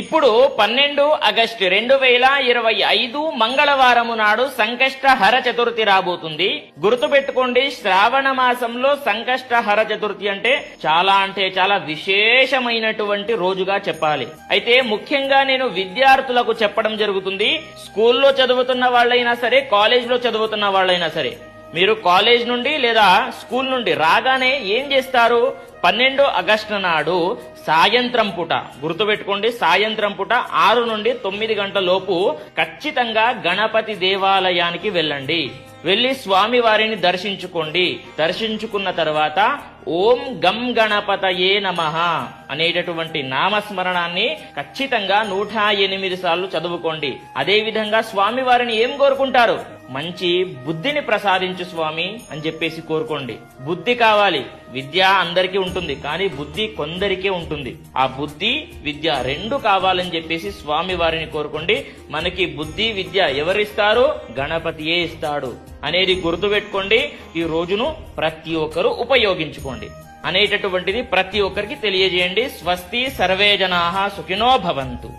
ఇప్పుడు 12 ఆగస్టు 2025 మంగళవారము నాడు సంకష్టహర చతుర్థి రాబోతుంది. గుర్తుపెట్టుకోండి, శ్రావణ మాసంలో సంకష్టహర చతుర్థి అంటే చాలా విశేషమైనటువంటి రోజుగా చెప్పాలి. అయితే ముఖ్యంగా నేను విద్యార్థులకు చెప్పడం జరుగుతుంది. స్కూల్లో చదువుతున్న వాళ్ళైనా సరే, కాలేజీలో చదువుతున్న వాళ్ళైనా సరే, మీరు కాలేజ్ నుండి లేదా స్కూల్ నుండి రాగానే ఏం చేస్తారు? 12 ఆగస్టు నాడు సాయంత్రం పూట, గుర్తుపెట్టుకోండి, సాయంత్రం పూట 6 నుండి 9 గంటల లోపు ఖచ్చితంగా గణపతి దేవాలయానికి వెళ్ళండి. వెళ్లి స్వామి వారిని దర్శించుకోండి. దర్శించుకున్న తర్వాత ఓం గం గణపతయే నమః అనేటటువంటి నామస్మరణాన్ని ఖచ్చితంగా 108 సార్లు చదువుకోండి. అదే విధంగా స్వామి వారిని ఏం కోరుకుంటారు? మంచి బుద్ధిని ప్రసాదించు స్వామి అని చెప్పేసి కోరుకోండి. బుద్ధి కావాలి. విద్య అందరికీ ఉంటుంది, కానీ బుద్ధి కొందరికే ఉంటుంది. ఆ బుద్ధి విద్య రెండు కావాలని చెప్పేసి స్వామి వారిని కోరుకోండి. మనకి బుద్ధి విద్య ఎవరిస్తారు? గణపతియే ఇస్తాడు అనేది గుర్తుపెట్టుకోండి. ఈ రోజును ప్రతి ఒక్కరూ ఉపయోగించుకోండి అనేటటువంటిది ప్రతి ఒక్కరికి తెలియజేయండి. స్వస్తి, సర్వే జనాః సుఖినో భవంతు.